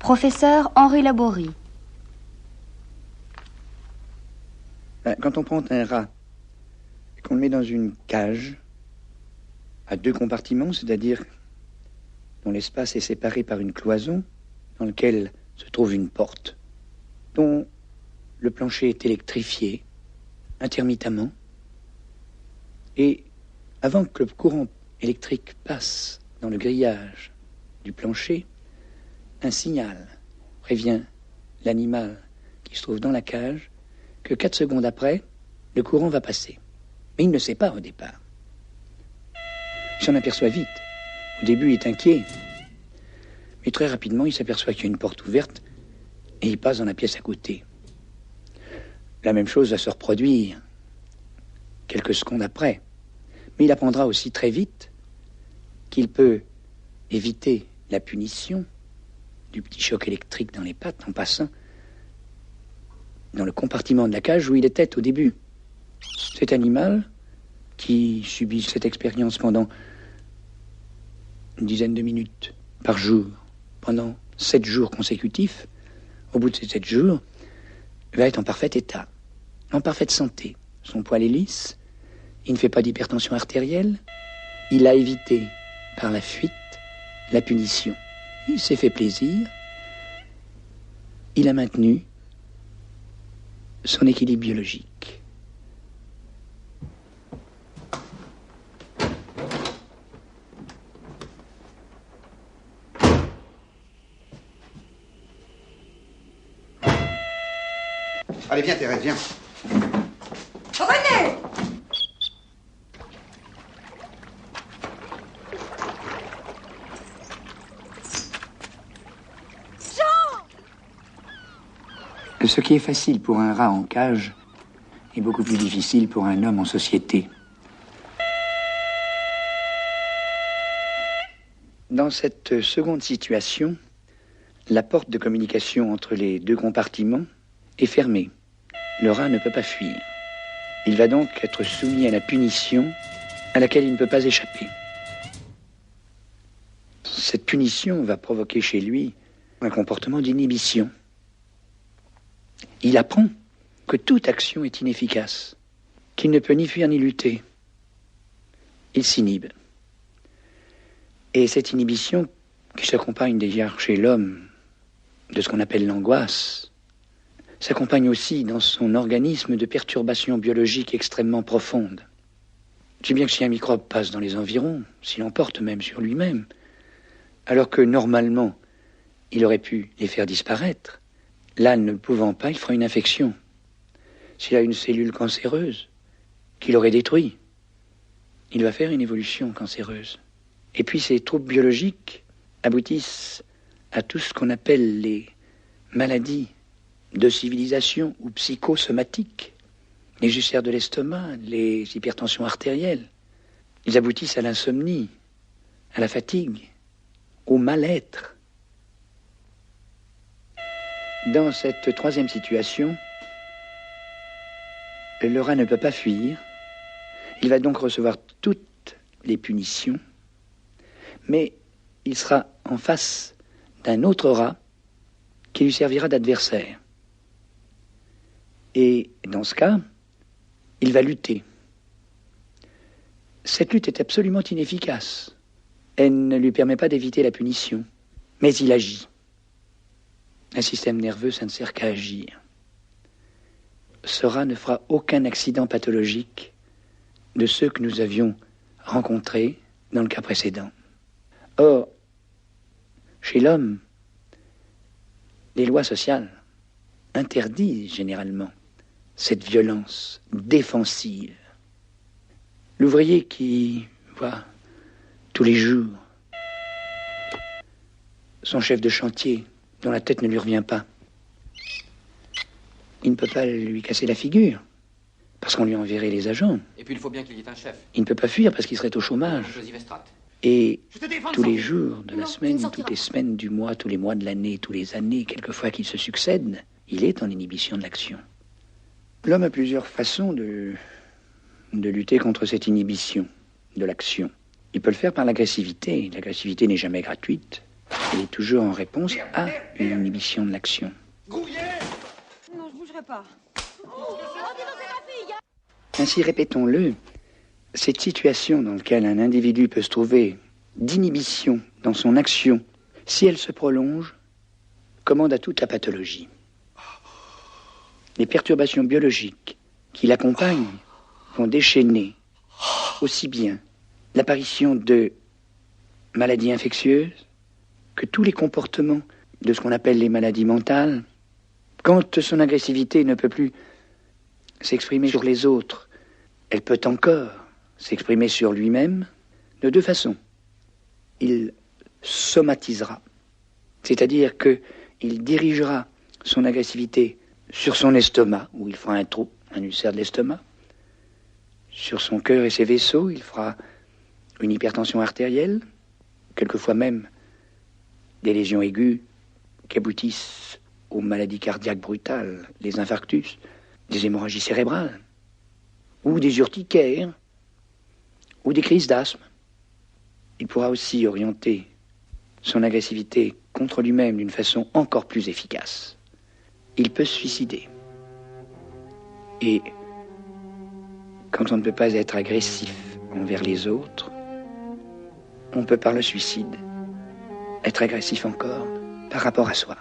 Professeur Henri Laborie. Quand on prend un rat et qu'on le met dans une cage à 2 compartiments, c'est-à-dire dont l'espace est séparé par une cloison dans laquelle se trouve une porte, dont le plancher est électrifié intermittemment, et avant que le courant électrique passe dans le grillage du plancher, un signal prévient l'animal qui se trouve dans la cage que 4 secondes après, le courant va passer. Mais il ne sait pas au départ. Il s'en aperçoit vite. Au début, il est inquiet. Mais très rapidement, il s'aperçoit qu'il y a une porte ouverte et il passe dans la pièce à côté. La même chose va se reproduire quelques secondes après. Mais il apprendra aussi très vite qu'il peut éviter la punition du petit choc électrique dans les pattes en passant dans le compartiment de la cage où il était au début. Cet animal, qui subit cette expérience pendant une dizaine de minutes par jour, pendant 7 jours consécutifs, au bout de ces 7 jours, va être en parfait état, en parfaite santé. Son poil est lisse, il ne fait pas d'hypertension artérielle, il a évité par la fuite la punition. Il s'est fait plaisir, il a maintenu son équilibre biologique. Allez, viens, Thérèse, viens. René! Ce qui est facile pour un rat en cage est beaucoup plus difficile pour un homme en société. Dans cette seconde situation, la porte de communication entre les 2 compartiments est fermée. Le rat ne peut pas fuir. Il va donc être soumis à la punition à laquelle il ne peut pas échapper. Cette punition va provoquer chez lui un comportement d'inhibition. Il apprend que toute action est inefficace, qu'il ne peut ni fuir ni lutter. Il s'inhibe. Et cette inhibition, qui s'accompagne d'ailleurs chez l'homme de ce qu'on appelle l'angoisse, s'accompagne aussi dans son organisme de perturbations biologiques extrêmement profondes. Tu sais bien que si un microbe passe dans les environs, s'il emporte même sur lui-même, alors que normalement, il aurait pu les faire disparaître, là, ne le pouvant pas, il fera une infection. S'il a une cellule cancéreuse qu'il aurait détruite, il va faire une évolution cancéreuse. Et puis ces troubles biologiques aboutissent à tout ce qu'on appelle les maladies de civilisation ou psychosomatiques, les ulcères de l'estomac, les hypertensions artérielles. Ils aboutissent à l'insomnie, à la fatigue, au mal-être. Dans cette 3e situation, le rat ne peut pas fuir. Il va donc recevoir toutes les punitions, mais il sera en face d'un autre rat qui lui servira d'adversaire. Et dans ce cas, il va lutter. Cette lutte est absolument inefficace. Elle ne lui permet pas d'éviter la punition, mais il agit. Un système nerveux, ça ne sert qu'à agir. Ce rat ne fera aucun accident pathologique de ceux que nous avions rencontrés dans le cas précédent. Or, chez l'homme, les lois sociales interdisent généralement cette violence défensive. L'ouvrier qui voit tous les jours son chef de chantier dont la tête ne lui revient pas, il ne peut pas lui casser la figure, parce qu'on lui enverrait les agents. Et puis il faut bien qu'il y ait un chef. Il ne peut pas fuir parce qu'il serait au chômage. Et tous les jours de la semaine, toutes les semaines du mois, tous les mois de l'année, tous les années, quelquefois qu'ils se succèdent, il est en inhibition de l'action. L'homme a plusieurs façons de lutter contre cette inhibition de l'action. Il peut le faire par l'agressivité. L'agressivité n'est jamais gratuite. Elle est toujours en réponse à une inhibition de l'action. Non, je bougerai pas. Ainsi, répétons-le, cette situation dans laquelle un individu peut se trouver d'inhibition dans son action, si elle se prolonge, commande à toute la pathologie. Les perturbations biologiques qui l'accompagnent vont déchaîner aussi bien l'apparition de maladies infectieuses que tous les comportements de ce qu'on appelle les maladies mentales. Quand son agressivité ne peut plus s'exprimer sur les autres, elle peut encore s'exprimer sur lui-même de deux façons. Il somatisera, c'est-à-dire qu'il dirigera son agressivité sur son estomac, où il fera un trou, un ulcère de l'estomac. Sur son cœur et ses vaisseaux, il fera une hypertension artérielle, quelquefois même des lésions aiguës qui aboutissent aux maladies cardiaques brutales, les infarctus, des hémorragies cérébrales, ou des urticaires, ou des crises d'asthme. Il pourra aussi orienter son agressivité contre lui-même d'une façon encore plus efficace. Il peut se suicider. Et quand on ne peut pas être agressif envers les autres, on peut par le suicide être agressif encore par rapport à soi.